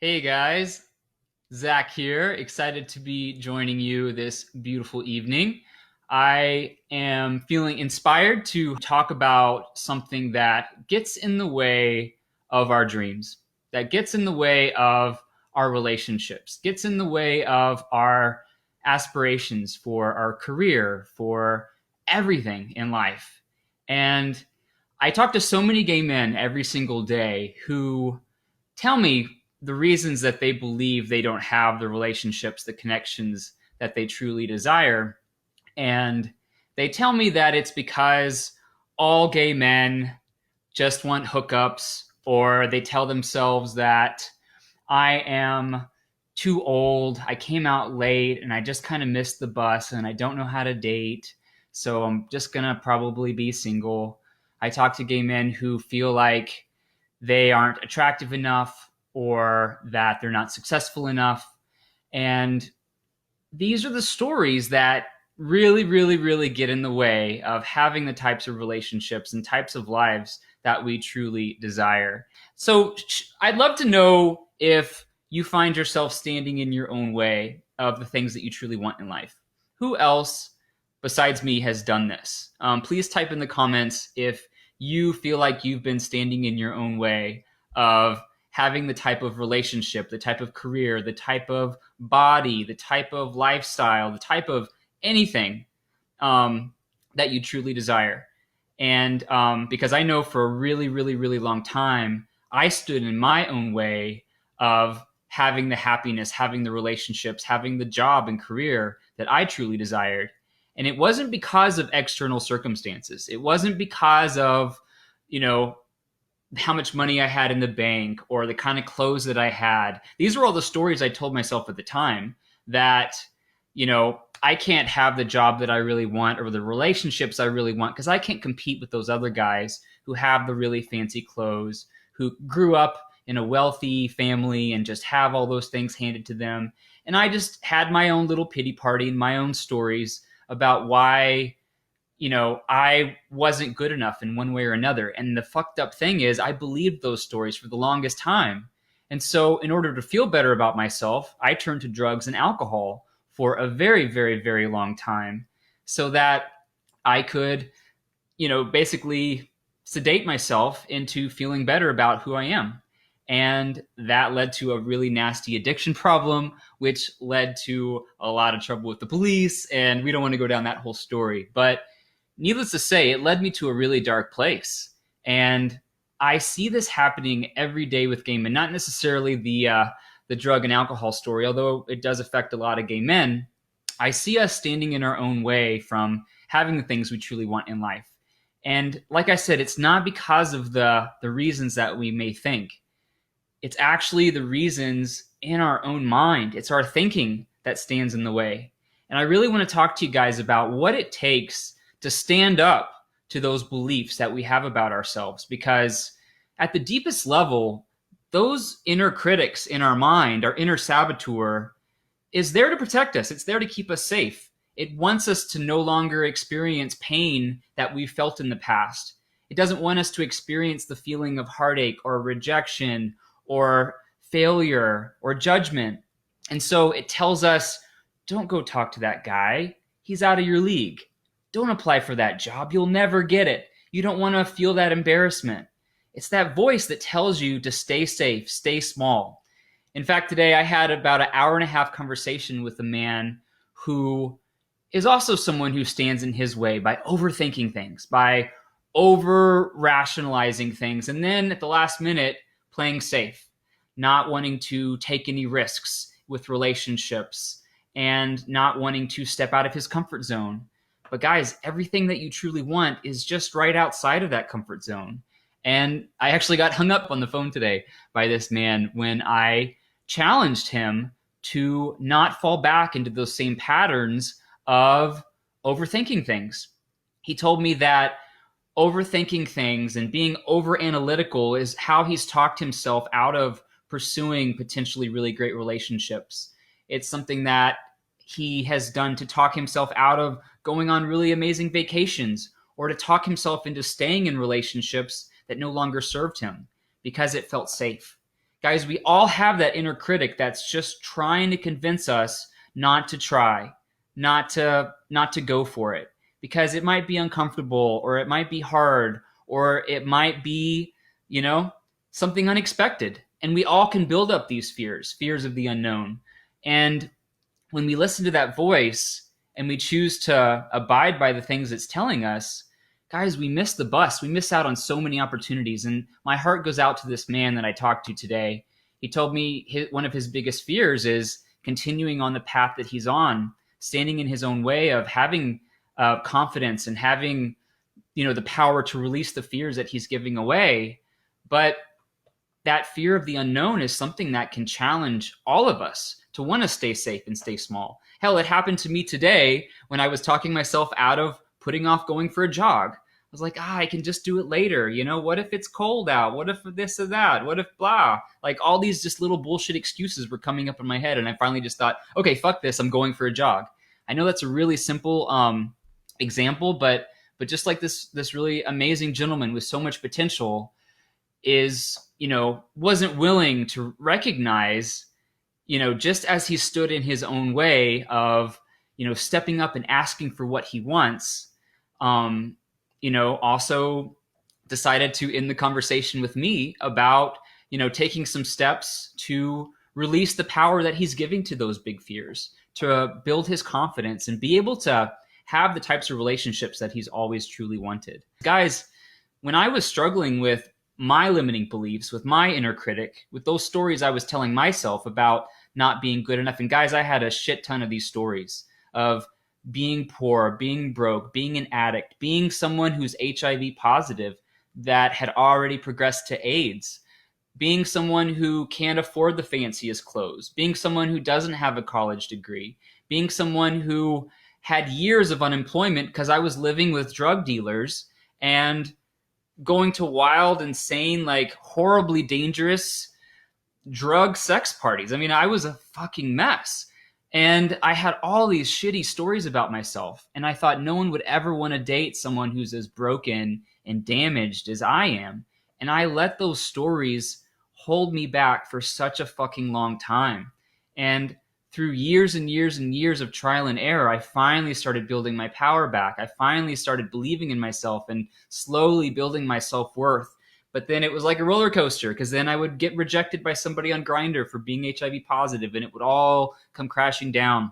Hey guys, Zach here. Excited to be joining you this beautiful evening. I am feeling inspired to talk about something that gets in the way of our dreams, that gets in the way of our relationships, gets in the way of our aspirations for our career, for everything in life. And I talk to so many gay men every single day who tell me the reasons that they believe they don't have the relationships, the connections that they truly desire. And they tell me that it's because all gay men just want hookups, or they tell themselves that I am too old, I came out late, and I just kind of missed the bus, and I don't know how to date. So I'm just going to probably be single. I talk to gay men who feel like they aren't attractive enough or that they're not successful enough. And these are the stories that really get in the way of having the types of relationships and types of lives that we truly desire. So I'd love to know if you find yourself standing in your own way of the things that you truly want in life. Who else besides me has done this? Please type in the comments if you feel like you've been standing in your own way of having the type of relationship, the type of career, the type of body, the type of lifestyle, the type of anything that you truly desire. And because I know for a really long time, I stood in my own way of having the happiness, having the relationships, having the job and career that I truly desired. And it wasn't because of external circumstances. It wasn't because of, how much money I had in the bank or the kind of clothes that I had. These were all the stories I told myself at the time that, I can't have the job that I really want or the relationships I really want because I can't compete with those other guys who have the really fancy clothes, who grew up in a wealthy family and just have all those things handed to them. And I just had my own little pity party and my own stories about why I wasn't good enough in one way or another. And the fucked up thing is, I believed those stories for the longest time. And so, in order to feel better about myself, I turned to drugs and alcohol for a very long time so that I could, basically sedate myself into feeling better about who I am. And that led to a really nasty addiction problem, which led to a lot of trouble with the police. And we don't want to go down that whole story. But needless to say, it led me to a really dark place. And I see this happening every day with gay men, not necessarily the drug and alcohol story, although it does affect a lot of gay men. I see us standing in our own way from having the things we truly want in life. And like I said, it's not because of the reasons that we may think. It's actually the reasons in our own mind. It's our thinking that stands in the way. And I really want to talk to you guys about what it takes to stand up to those beliefs that we have about ourselves. Because at the deepest level, those inner critics in our mind, our inner saboteur, is there to protect us. It's there to keep us safe. It wants us to no longer experience pain that we felt in the past. It doesn't want us to experience the feeling of heartache or rejection or failure or judgment. And so it tells us, don't go talk to that guy. He's out of your league. Don't apply for that job. You'll never get it. You don't want to feel that embarrassment. It's that voice that tells you to stay safe, stay small. In fact, today I had about an hour and a half conversation with a man who is also someone who stands in his way by overthinking things, by over rationalizing things, and then at the last minute, playing safe, not wanting to take any risks with relationships and not wanting to step out of his comfort zone. But guys, everything that you truly want is just right outside of that comfort zone. And I actually got hung up on the phone today by this man when I challenged him to not fall back into those same patterns of overthinking things. He told me that overthinking things and being over analytical is how he's talked himself out of pursuing potentially really great relationships. It's something that he has done to talk himself out of going on really amazing vacations or to talk himself into staying in relationships that no longer served him because it felt safe. Guys, we all have that inner critic that's just trying to convince us not to try, not to go for it because it might be uncomfortable or it might be hard or it might be, you know, something unexpected. And we all can build up these fears of the unknown. And when we listen to that voice and we choose to abide by the things it's telling us, guys, we miss the bus. We miss out on so many opportunities. And my heart goes out to this man that I talked to today. He told me one of his biggest fears is continuing on the path that he's on, standing in his own way of having confidence and having, the power to release the fears that he's giving away. But that fear of the unknown is something that can challenge all of us to want to stay safe and stay small. Hell, it happened to me today when I was talking myself out of putting off going for a jog. I was like, I can just do it later. What if it's cold out? What if this or that? What if blah? Like all these just little bullshit excuses were coming up in my head. And I finally just thought, okay, fuck this. I'm going for a jog. I know that's a really simple example, but just like this really amazing gentleman with so much potential wasn't willing to recognize, just as he stood in his own way of, stepping up and asking for what he wants, also decided to end the conversation with me about, taking some steps to release the power that he's giving to those big fears, to build his confidence and be able to have the types of relationships that he's always truly wanted. Guys, when I was struggling with my limiting beliefs, with my inner critic, with those stories I was telling myself about not being good enough. And guys, I had a shit ton of these stories of being poor, being broke, being an addict, being someone who's HIV positive that had already progressed to AIDS, being someone who can't afford the fanciest clothes, being someone who doesn't have a college degree, being someone who had years of unemployment because I was living with drug dealers and going to wild, insane, like horribly dangerous drug sex parties. I mean, I was a fucking mess. And I had all these shitty stories about myself. And I thought no one would ever want to date someone who's as broken and damaged as I am. And I let those stories hold me back for such a fucking long time. And through years and years and years of trial and error, I finally started building my power back. I finally started believing in myself and slowly building my self-worth. But then it was like a roller coaster because then I would get rejected by somebody on Grindr for being HIV positive and it would all come crashing down.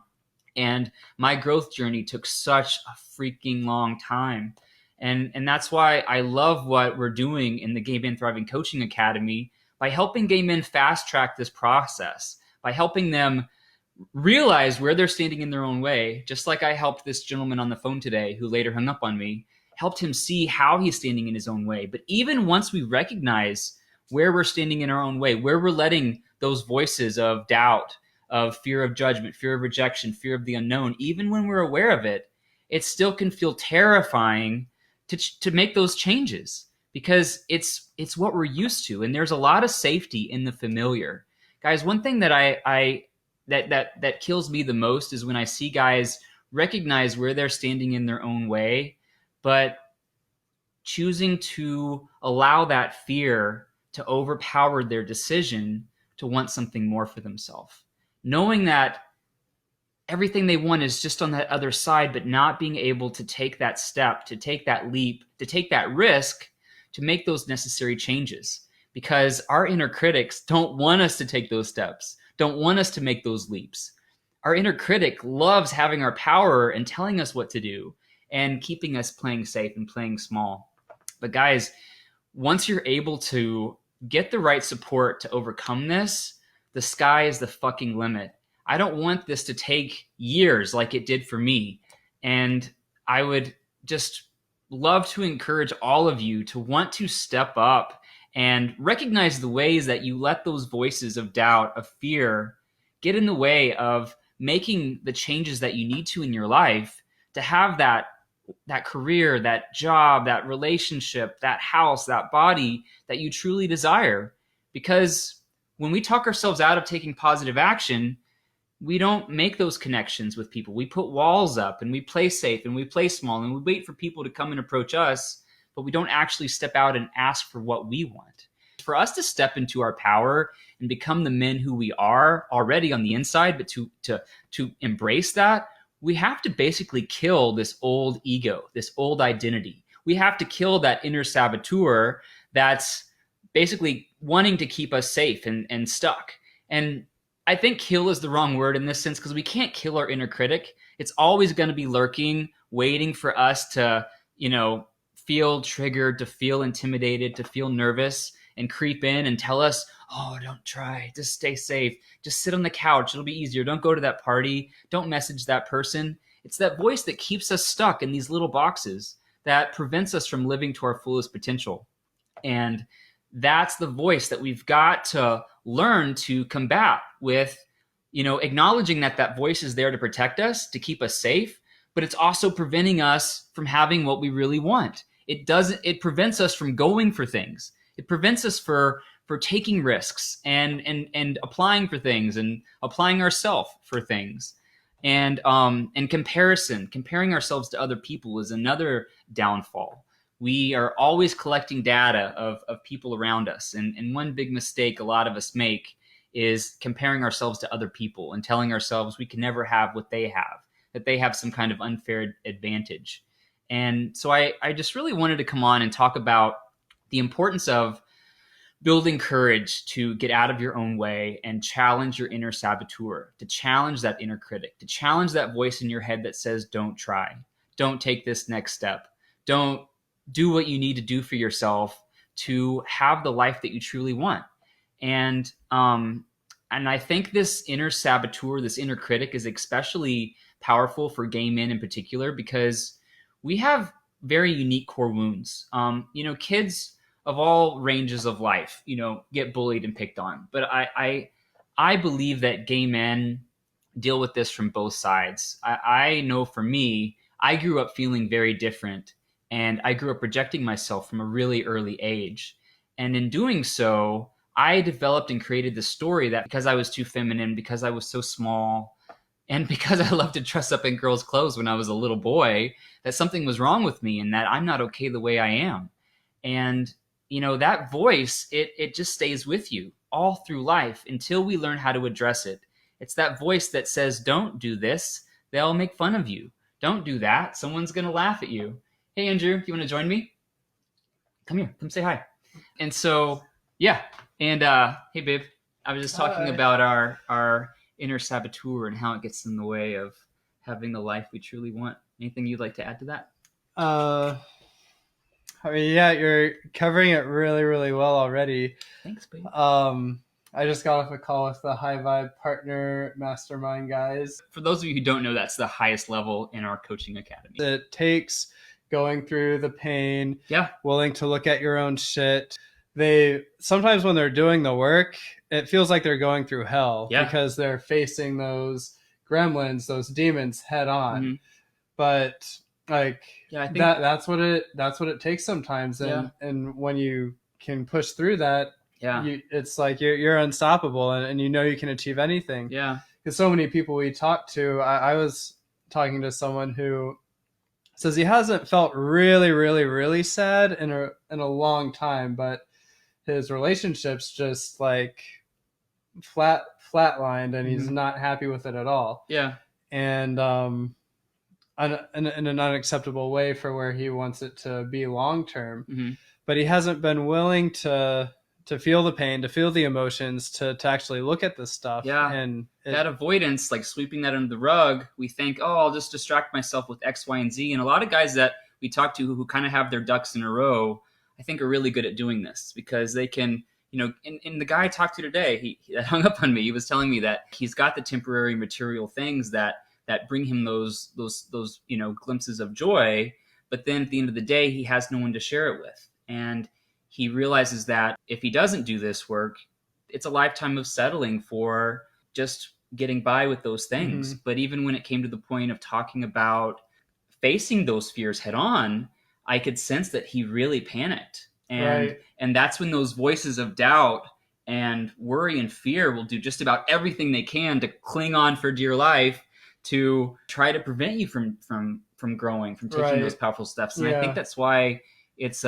And my growth journey took such a freaking long time. And that's why I love what we're doing in the Gay Men Thriving Coaching Academy by helping gay men fast track this process, by helping them realize where they're standing in their own way, just like I helped this gentleman on the phone today who later hung up on me, helped him see how he's standing in his own way. But even once we recognize where we're standing in our own way, where we're letting those voices of doubt, of fear of judgment, fear of rejection, fear of the unknown, even when we're aware of it, it still can feel terrifying to make those changes because it's what we're used to. And there's a lot of safety in the familiar. Guys, one thing that that kills me the most is when I see guys recognize where they're standing in their own way, but choosing to allow that fear to overpower their decision to want something more for themselves. Knowing that everything they want is just on that other side, but not being able to take that step, to take that leap, to take that risk, to make those necessary changes. Because our inner critics don't want us to take those steps, don't want us to make those leaps. Our inner critic loves having our power and telling us what to do and keeping us playing safe and playing small. But guys, once you're able to get the right support to overcome this, the sky is the fucking limit. I don't want this to take years like it did for me. And I would just love to encourage all of you to want to step up and recognize the ways that you let those voices of doubt, of fear, get in the way of making the changes that you need to in your life to have that career, that job, that relationship, that house, that body that you truly desire. Because when we talk ourselves out of taking positive action, we don't make those connections with people. We put walls up and we play safe and we play small and we wait for people to come and approach us, but we don't actually step out and ask for what we want. For us to step into our power and become the men who we are already on the inside, but to embrace that, we have to basically kill this old ego, this old identity. We have to kill that inner saboteur that's basically wanting to keep us safe and stuck. And I think kill is the wrong word in this sense, because we can't kill our inner critic. It's always going to be lurking, waiting for us to, feel triggered, to feel intimidated, to feel nervous, and creep in and tell us, oh, don't try, just stay safe, just sit on the couch, it'll be easier, don't go to that party, don't message that person. It's that voice that keeps us stuck in these little boxes, that prevents us from living to our fullest potential. And that's the voice that we've got to learn to combat with, acknowledging that voice is there to protect us, to keep us safe, but it's also preventing us from having what we really want. It prevents us from going for things. It prevents us for taking risks and applying for things and applying ourselves for things. And comparing ourselves to other people is another downfall. We are always collecting data of people around us. And one big mistake a lot of us make is comparing ourselves to other people and telling ourselves we can never have what they have, that they have some kind of unfair advantage. And so I just really wanted to come on and talk about the importance of building courage to get out of your own way and challenge your inner saboteur, to challenge that inner critic, to challenge that voice in your head that says, don't try, don't take this next step, don't do what you need to do for yourself to have the life that you truly want. And I think this inner saboteur, this inner critic, is especially powerful for gay men in particular, because we have very unique core wounds. Kids of all ranges of life, get bullied and picked on. But I believe that gay men deal with this from both sides. I know for me, I grew up feeling very different, and I grew up projecting myself from a really early age. And in doing so, I developed and created this story that because I was too feminine, because I was so small, and because I loved to dress up in girls' clothes when I was a little boy, that something was wrong with me and that I'm not okay the way I am. And, that voice, it just stays with you all through life until we learn how to address it. It's that voice that says, don't do this, they'll make fun of you. Don't do that, someone's going to laugh at you. Hey, Andrew, you want to join me? Come here, come say hi. And so, yeah. And hey, babe, I was just talking about our inner saboteur and how it gets in the way of having the life we truly want. Anything you'd like to add to that? Yeah, you're covering it really, really well already. Thanks, babe. I just got off a call with the High Vibe Partner Mastermind guys. For those of you who don't know, that's the highest level in our coaching academy. It takes going through the pain, yeah, willing to look at your own shit. Sometimes when they're doing the work, it feels like they're going through hell, because they're facing those gremlins, those demons head on. Mm-hmm. But I think that's what it takes sometimes. And when you can push through that, it's like you're unstoppable, and you can achieve anything. Yeah. Because so many people we talk to, I was talking to someone who says he hasn't felt really, really, really sad in a long time, but his relationship's just like flatlined, and he's not happy with it at all. Yeah. And in an unacceptable way for where he wants it to be long term. Mm-hmm. But he hasn't been willing to feel the pain, to feel the emotions, to actually look at this stuff. Yeah. And that avoidance, like sweeping that under the rug, we think, oh, I'll just distract myself with X, Y, and Z. And a lot of guys that we talk to who kind of have their ducks in a row, I think are really good at doing this, because they can, and the guy I talked to today, he hung up on me. He was telling me that he's got the temporary material things that bring him those glimpses of joy, but then at the end of the day, he has no one to share it with. And he realizes that if he doesn't do this work, it's a lifetime of settling for just getting by with those things. Mm-hmm. But even when it came to the point of talking about facing those fears head on, I could sense that he really panicked. And that's when those voices of doubt and worry and fear will do just about everything they can to cling on for dear life, to try to prevent you from growing, from taking those powerful steps. And I think that's why it's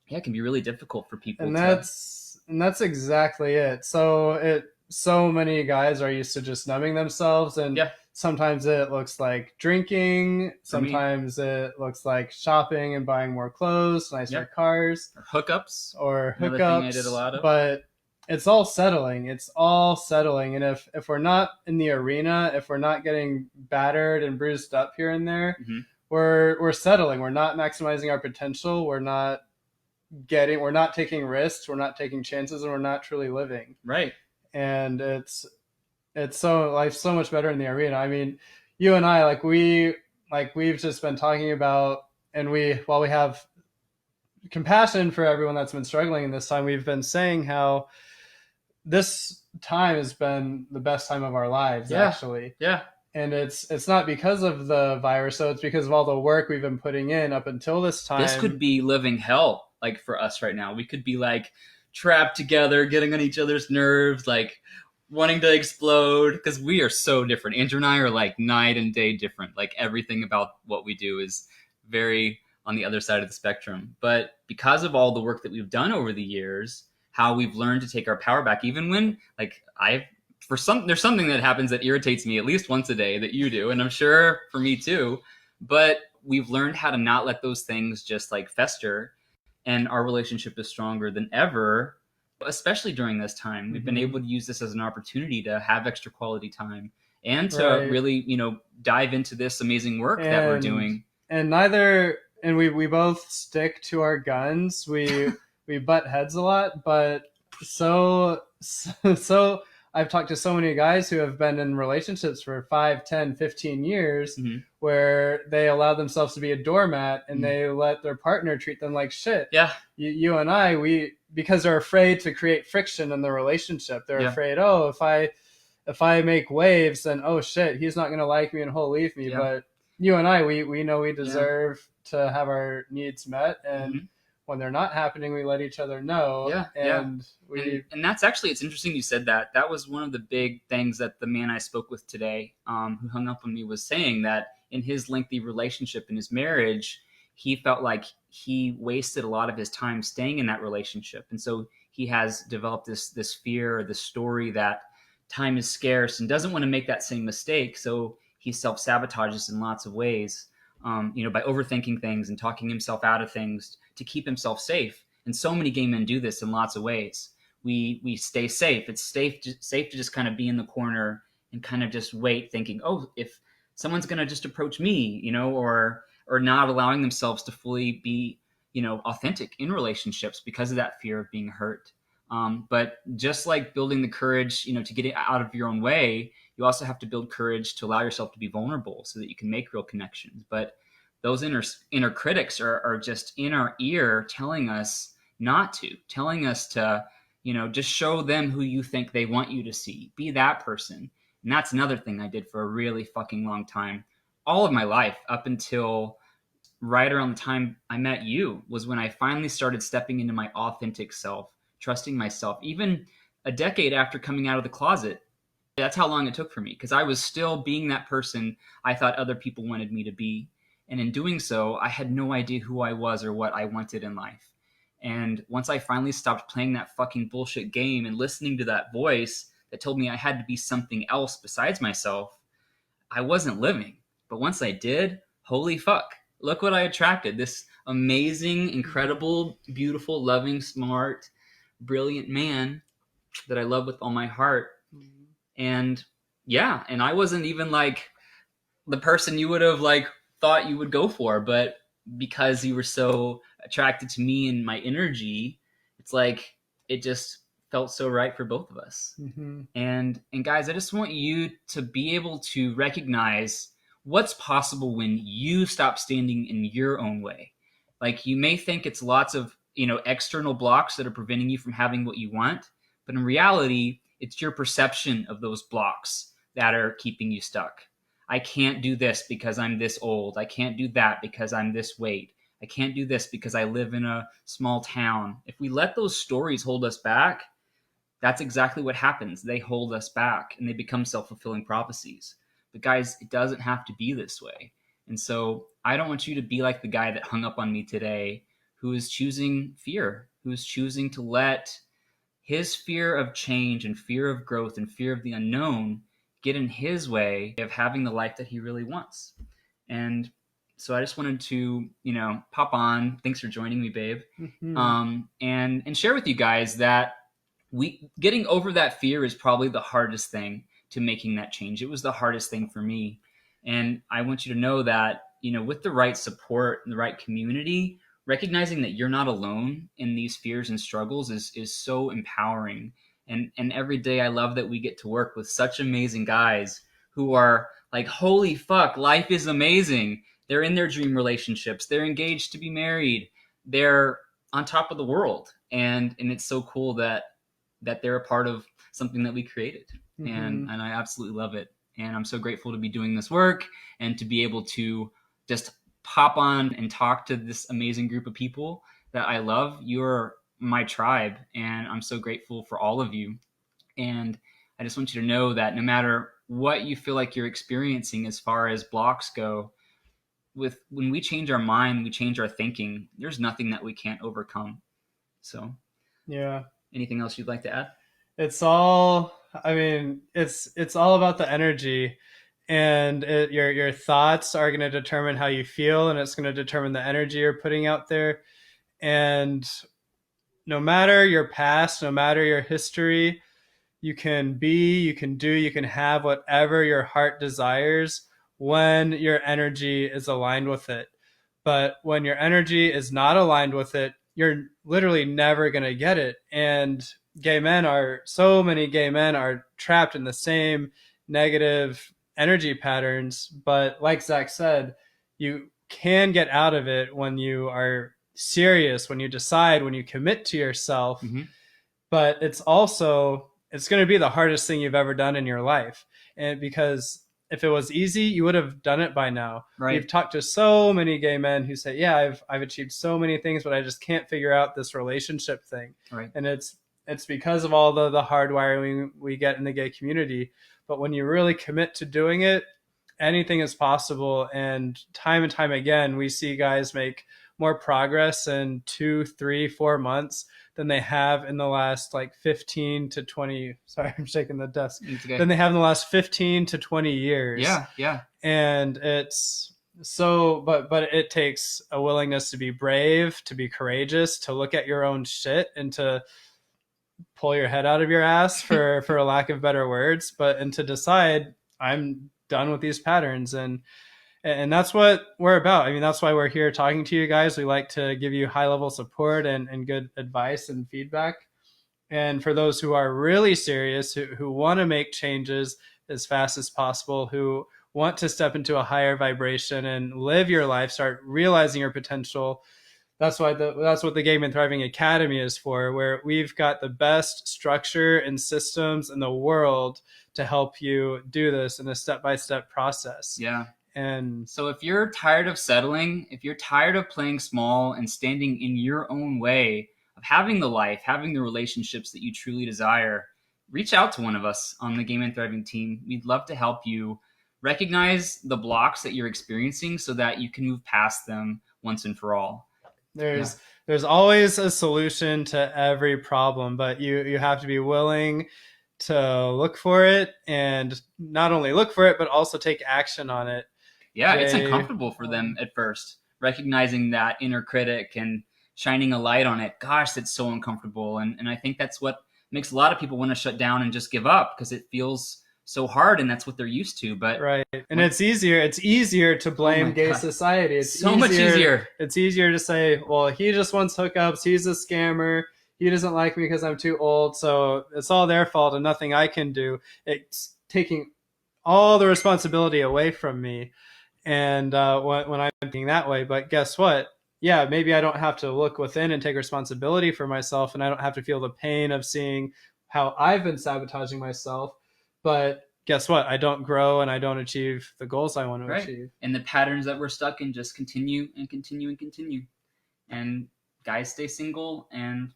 it can be really difficult for people. And that's that's exactly it. So many guys are used to just numbing themselves, and Yeah. sometimes it looks like drinking, For me. sometimes it looks like shopping and buying more clothes, nicer Yeah. cars, Or hookups. or Another thing I did a hookups. lot of. But it's all settling. It's all settling. And if we're not in the arena, if we're not getting battered and bruised up here and there, Mm-hmm. we're settling. We're not maximizing our potential. We're not taking risks. We're not taking chances, and we're not truly living. Right. And it's so life's so much better in the arena. I mean, you and I, we've just been talking about, and while we have compassion for everyone that's been struggling in this time, we've been saying how this time has been the best time of our lives, actually. Yeah. And it's not because of the virus, so it's because of all the work we've been putting in up until this time. This could be living hell, like, for us right now. We could be like trapped together, getting on each other's nerves, like wanting to explode, because we are so different. Andrew and I are like night and day different. Like, everything about what we do is very on the other side of the spectrum. But because of all the work that we've done over the years, how we've learned to take our power back, even when, like, there's something that happens that irritates me at least once a day that you do, and I'm sure for me too. But we've learned how to not let those things just like fester, and our relationship is stronger than ever, especially during this time. We've been able to use this as an opportunity to have extra quality time and to really, dive into this amazing work that we're doing. And we both stick to our guns. We butt heads a lot, but so I've talked to so many guys who have been in relationships for 5, 10, 15 years, where they allow themselves to be a doormat, and they let their partner treat them like shit. Yeah. You and I, because they're afraid to create friction in the relationship. They're afraid, oh, if I make waves, then, oh shit, he's not going to like me and he'll leave me. But you and I, we know we deserve to have our needs met, and when they're not happening, we let each other know. And that's actually, it's interesting you said that. That was one of the big things that the man I spoke with today, who hung up on me, was saying, that in his lengthy relationship, in his marriage, he felt like he wasted a lot of his time staying in that relationship. And so he has developed this fear, or this story, that time is scarce, and doesn't want to make that same mistake. So he self-sabotages in lots of ways, by overthinking things and talking himself out of things to keep himself safe. And so many gay men do this in lots of ways. We stay safe. It's safe to just kind of be in the corner and kind of just wait, thinking, oh, if someone's going to just approach me, or not allowing themselves to fully be, authentic in relationships because of that fear of being hurt. But just like building the courage, to get it out of your own way, you also have to build courage to allow yourself to be vulnerable so that you can make real connections. But those inner critics are just in our ear, telling us not to, telling us to, just show them who you think they want you to see. Be that person. And that's another thing I did for a really fucking long time. All of my life, up until right around the time I met you, was when I finally started stepping into my authentic self, trusting myself, even a decade after coming out of the closet. That's how long it took for me, because I was still being that person I thought other people wanted me to be. And in doing so, I had no idea who I was or what I wanted in life. And once I finally stopped playing that fucking bullshit game and listening to that voice that told me I had to be something else besides myself, I wasn't living. But once I did, holy fuck, look what I attracted. This amazing, incredible, beautiful, loving, smart, brilliant man that I love with all my heart. And I wasn't even like the person you would have like thought you would go for, but because you were so attracted to me and my energy, it's like it just felt so right for both of us. And guys, I just want you to be able to recognize what's possible when you stop standing in your own way. Like, you may think it's lots of, external blocks that are preventing you from having what you want, but in reality, it's your perception of those blocks that are keeping you stuck. I can't do this because I'm this old. I can't do that because I'm this weight. I can't do this because I live in a small town. If we let those stories hold us back, that's exactly what happens. They hold us back, and they become self-fulfilling prophecies. But guys, it doesn't have to be this way. And so I don't want you to be like the guy that hung up on me today, who is choosing fear, who is choosing to let his fear of change and fear of growth and fear of the unknown get in his way of having the life that he really wants. And so I just wanted to, pop on. Thanks for joining me, babe. And share with you guys that getting over that fear is probably the hardest thing to making that change. It was the hardest thing for me. And I want you to know that, with the right support and the right community, recognizing that you're not alone in these fears and struggles is so empowering. And every day I love that we get to work with such amazing guys who are like, holy fuck, life is amazing. They're in their dream relationships. They're engaged to be married. They're on top of the world. And it's so cool that they're a part of something that we created. And I absolutely love it. And I'm so grateful to be doing this work and to be able to just pop on and talk to this amazing group of people that I love. You're my tribe, and I'm so grateful for all of you. And I just want you to know that no matter what you feel like you're experiencing as far as blocks go, when we change our mind, we change our thinking, there's nothing that we can't overcome. So, yeah. Anything else you'd like to add? It's all about the energy, and your thoughts are going to determine how you feel, and it's going to determine the energy you're putting out there. And no matter your past, no matter your history, you can be, you can do, you can have whatever your heart desires when your energy is aligned with it. But when your energy is not aligned with it, you're literally never going to get it. And so many gay men are trapped in the same negative energy patterns. But like Zach said, you can get out of it when you are serious, when you decide, when you commit to yourself. But it's going to be the hardest thing you've ever done in your life. And because if it was easy, you would have done it by now. Right. We've talked to so many gay men who say, yeah, I've achieved so many things, but I just can't figure out this relationship thing. Right. And it's because of all the hardwiring we get in the gay community. But when you really commit to doing it, anything is possible. And time again, we see guys make more progress in 2, 3, 4 months than they have in the last 15 to 20. Sorry, I'm shaking the desk. Okay. Than they have in the last 15 to 20 years. Yeah. And it's so, but it takes a willingness to be brave, to be courageous, to look at your own shit and to pull your head out of your ass for a lack of better words, and to decide I'm done with these patterns. And that's what we're about. I mean, that's why we're here talking to you guys. We like to give you high-level support and good advice and feedback. And for those who are really serious, who want to make changes as fast as possible, who want to step into a higher vibration and live your life, start realizing your potential, that's what the Gay Men Thriving Academy is for, where we've got the best structure and systems in the world to help you do this in a step-by-step process. Yeah. And so if you're tired of settling, if you're tired of playing small and standing in your own way of having the life, having the relationships that you truly desire, reach out to one of us on the Gay Men Thriving team. We'd love to help you recognize the blocks that you're experiencing so that you can move past them once and for all. There's always a solution to every problem, but you have to be willing to look for it, and not only look for it, but also take action on it. Yeah, it's uncomfortable for them at first, recognizing that inner critic and shining a light on it. Gosh, that's so uncomfortable. And I think that's what makes a lot of people want to shut down and just give up, because it feels so hard and that's what they're used to. But right. And it's easier to blame gay society. It's so much easier. It's easier to say, well, he just wants hookups. He's a scammer. He doesn't like me because I'm too old. So it's all their fault and nothing I can do. It's taking all the responsibility away from me. And when I'm thinking that way, but guess what? Yeah, maybe I don't have to look within and take responsibility for myself, and I don't have to feel the pain of seeing how I've been sabotaging myself. But guess what? I don't grow and I don't achieve the goals I want to achieve. And the patterns that we're stuck in just continue and continue and continue. And guys stay single, and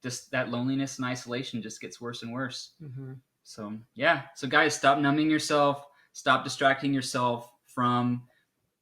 just that loneliness and isolation just gets worse and worse. Mm-hmm. So guys, stop numbing yourself. Stop distracting yourself from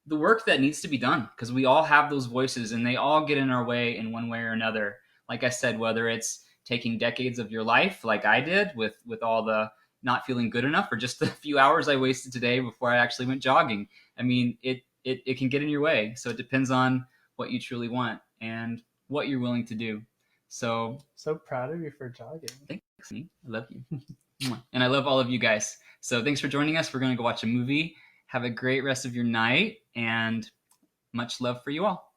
the work that needs to be done, because we all have those voices and they all get in our way in one way or another. Like I said, whether it's taking decades of your life like I did with all the not feeling good enough, or just the few hours I wasted today before I actually went jogging. I mean, it can get in your way. So it depends on what you truly want and what you're willing to do. So proud of you for jogging. Thanks, me. I love you. And I love all of you guys. So thanks for joining us. We're going to go watch a movie. Have a great rest of your night, and much love for you all.